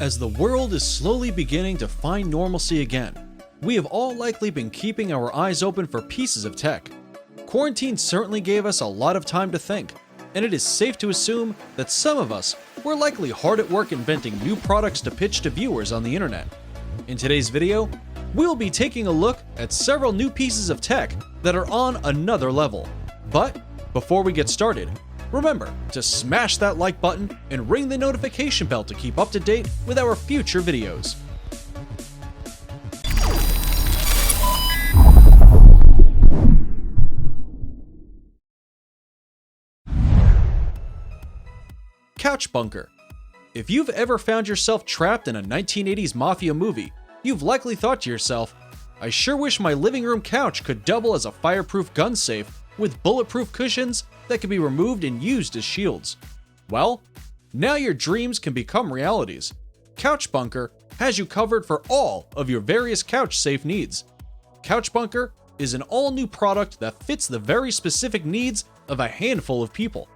As the world is slowly beginning to find normalcy again, we have all likely been keeping our eyes open for pieces of tech. Quarantine certainly gave us a lot of time to think, and it is safe to assume that some of us were likely hard at work inventing new products to pitch to viewers on the internet. In today's video, we'll be taking a look at several new pieces of tech that are on another level. But before we get started, remember to smash that like button and ring the notification bell to keep up to date with our future videos. Couch bunker. If you've ever found yourself trapped in a 1980s mafia movie, you've likely thought to yourself, I sure wish my living room couch could double as a fireproof gun safe with bulletproof cushions that can be removed and used as shields. Well, now your dreams can become realities. Couch Bunker has you covered for all of your various couch safe needs. Couch Bunker is an all-new product that fits the very specific needs of a handful of people.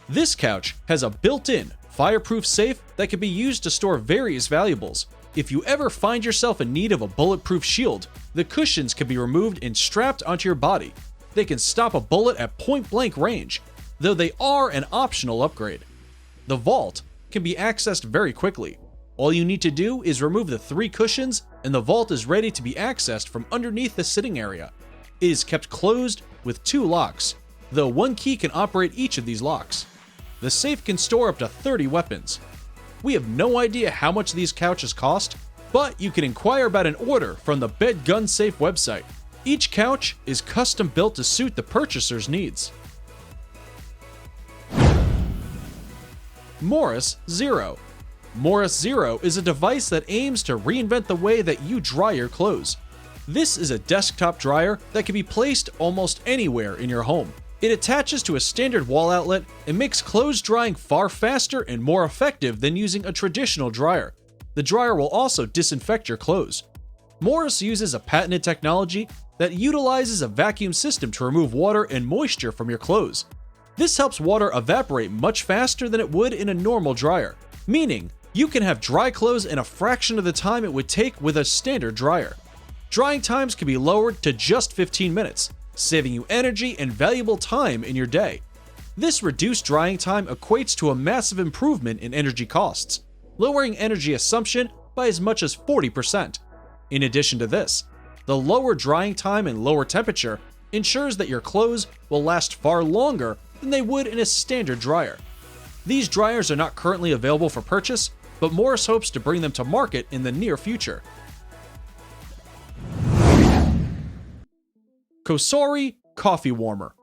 This couch has a built-in fireproof safe that can be used to store various valuables. If you ever find yourself in need of a bulletproof shield, the cushions can be removed and strapped onto your body. They can stop a bullet at point-blank range, though they are an optional upgrade. The vault can be accessed very quickly. All you need to do is remove the 3 cushions and the vault is ready to be accessed from underneath the sitting area. It is kept closed with 2 locks, though 1 key can operate each of these locks. The safe can store up to 30 weapons. We have no idea how much these couches cost, but you can inquire about an order from the Bed Gun Safe website. Each couch is custom built to suit the purchaser's needs. Morris Zero. Morris Zero is a device that aims to reinvent the way that you dry your clothes. This is a desktop dryer that can be placed almost anywhere in your home. It attaches to a standard wall outlet and makes clothes drying far faster and more effective than using a traditional dryer. The dryer will also disinfect your clothes. Morris uses a patented technology that utilizes a vacuum system to remove water and moisture from your clothes. This helps water evaporate much faster than it would in a normal dryer, meaning you can have dry clothes in a fraction of the time it would take with a standard dryer. Drying times can be lowered to just 15 minutes, saving you energy and valuable time in your day. This reduced drying time equates to a massive improvement in energy costs, lowering energy consumption by as much as 40%. In addition to this, the lower drying time and lower temperature ensures that your clothes will last far longer than they would in a standard dryer. These dryers are not currently available for purchase, but Morris hopes to bring them to market in the near future. Cosori Coffee Warmer.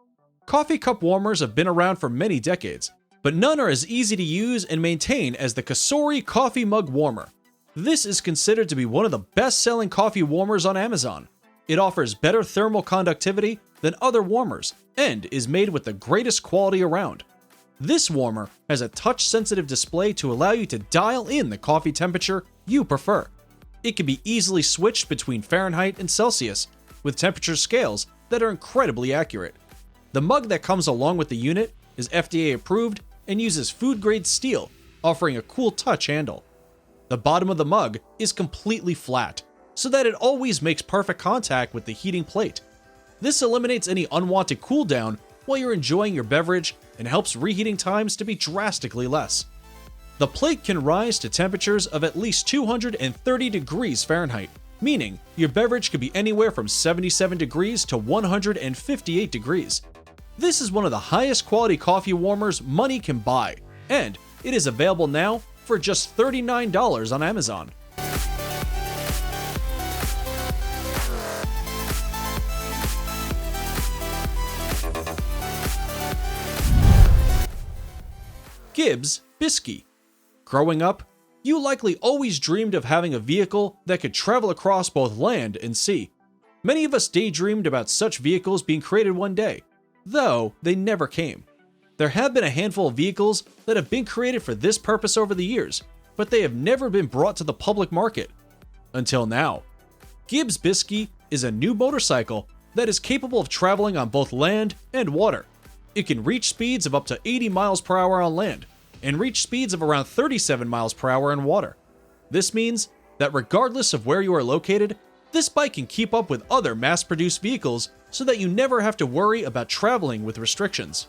Coffee cup warmers have been around for many decades, but none are as easy to use and maintain as the Cosori Coffee Mug Warmer. This is considered to be one of the best-selling coffee warmers on Amazon. It offers better thermal conductivity than other warmers and is made with the greatest quality around. This warmer has a touch-sensitive display to allow you to dial in the coffee temperature you prefer. It can be easily switched between Fahrenheit and Celsius, with temperature scales that are incredibly accurate. The mug that comes along with the unit is FDA approved and uses food-grade steel, offering a cool touch handle. The bottom of the mug is completely flat, so that it always makes perfect contact with the heating plate. This eliminates any unwanted cool down while you're enjoying your beverage and helps reheating times to be drastically less. The plate can rise to temperatures of at least 230 degrees Fahrenheit, meaning your beverage could be anywhere from 77 degrees to 158 degrees. This is one of the highest quality coffee warmers money can buy, and it is available now for just $39 on Amazon. Gibbs Bisky. Growing up, you likely always dreamed of having a vehicle that could travel across both land and sea. Many of us daydreamed about such vehicles being created one day, though they never came. There have been a handful of vehicles that have been created for this purpose over the years, but they have never been brought to the public market. Until now. Gibbs Bisky is a new motorcycle that is capable of traveling on both land and water. It can reach speeds of up to 80 miles per hour on land and reach speeds of around 37 miles per hour in water. This means that regardless of where you are located, this bike can keep up with other mass-produced vehicles so that you never have to worry about traveling with restrictions.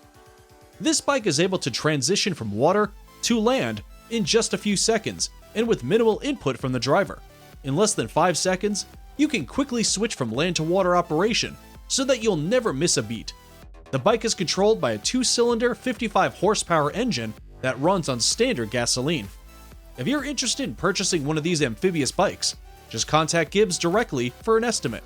This bike is able to transition from water to land in just a few seconds and with minimal input from the driver. In less than 5 seconds, you can quickly switch from land to water operation so that you'll never miss a beat. The bike is controlled by a 2-cylinder 55 horsepower engine that runs on standard gasoline. If you're interested in purchasing one of these amphibious bikes, just contact Gibbs directly for an estimate.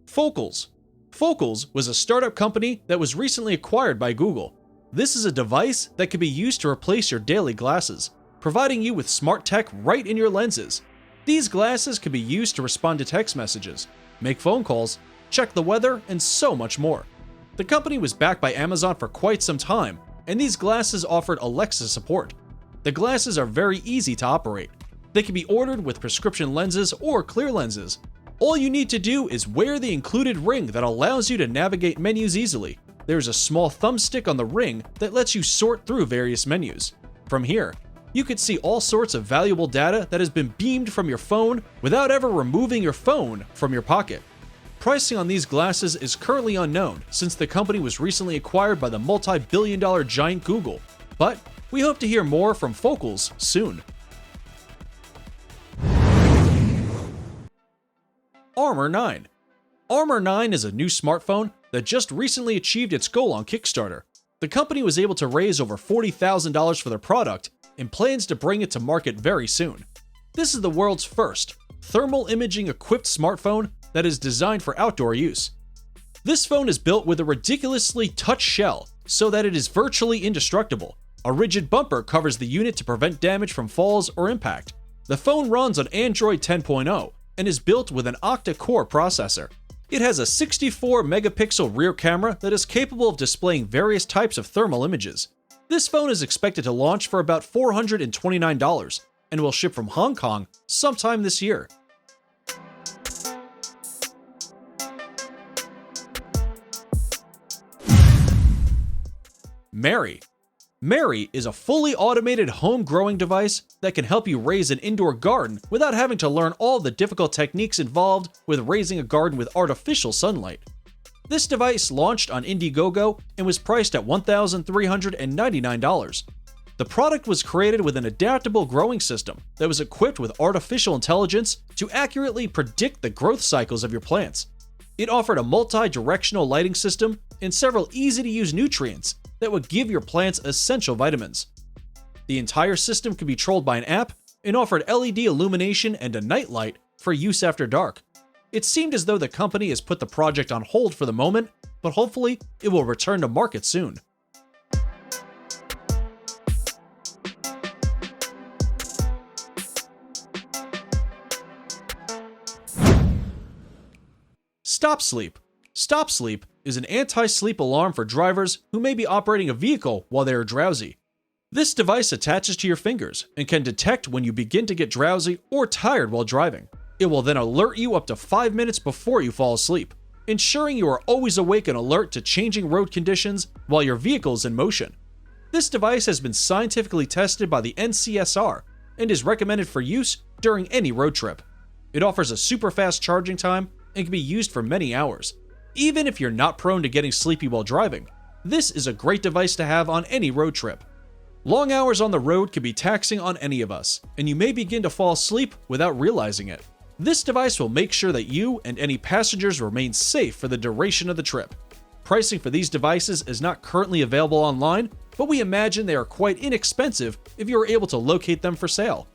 Focals. Focals was a startup company that was recently acquired by Google. This is a device that can be used to replace your daily glasses, providing you with smart tech right in your lenses. These glasses can be used to respond to text messages, make phone calls, check the weather, and so much more. The company was backed by Amazon for quite some time, and these glasses offered Alexa support. The glasses are very easy to operate. They can be ordered with prescription lenses or clear lenses. All you need to do is wear the included ring that allows you to navigate menus easily. There's a small thumbstick on the ring that lets you sort through various menus. From here, you can see all sorts of valuable data that has been beamed from your phone without ever removing your phone from your pocket. Pricing on these glasses is currently unknown since the company was recently acquired by the multi-billion-dollar giant Google, but we hope to hear more from Focals soon. Armor 9. Armor 9 is a new smartphone that just recently achieved its goal on Kickstarter. The company was able to raise over $40,000 for their product and plans to bring it to market very soon. This is the world's first thermal imaging equipped smartphone that is designed for outdoor use. This phone is built with a ridiculously touch shell so that it is virtually indestructible. A rigid bumper covers the unit to prevent damage from falls or impact. The phone runs on Android 10.0 and is built with an octa-core processor. It has a 64 megapixel rear camera that is capable of displaying various types of thermal images. This phone is expected to launch for about $429 and will ship from Hong Kong sometime this year. Mary. Mary is a fully automated home growing device that can help you raise an indoor garden without having to learn all the difficult techniques involved with raising a garden with artificial sunlight. This device launched on Indiegogo and was priced at $1,399. The product was created with an adaptable growing system that was equipped with artificial intelligence to accurately predict the growth cycles of your plants. It offered a multi-directional lighting system and several easy-to-use nutrients that would give your plants essential vitamins. The entire system could be controlled by an app and offered LED illumination and a night light for use after dark. It seemed as though the company has put the project on hold for the moment, but hopefully it will return to market soon. Stop Sleep. Stop Sleep is an anti-sleep alarm for drivers who may be operating a vehicle while they are drowsy. This device attaches to your fingers and can detect when you begin to get drowsy or tired while driving. It will then alert you up to 5 minutes before you fall asleep, ensuring you are always awake and alert to changing road conditions while your vehicle is in motion. This device has been scientifically tested by the NCSR and is recommended for use during any road trip. It offers a super fast charging time and can be used for many hours. Even if you're not prone to getting sleepy while driving, this is a great device to have on any road trip. Long hours on the road can be taxing on any of us, and you may begin to fall asleep without realizing it. This device will make sure that you and any passengers remain safe for the duration of the trip. Pricing for these devices is not currently available online, but we imagine they are quite inexpensive if you are able to locate them for sale.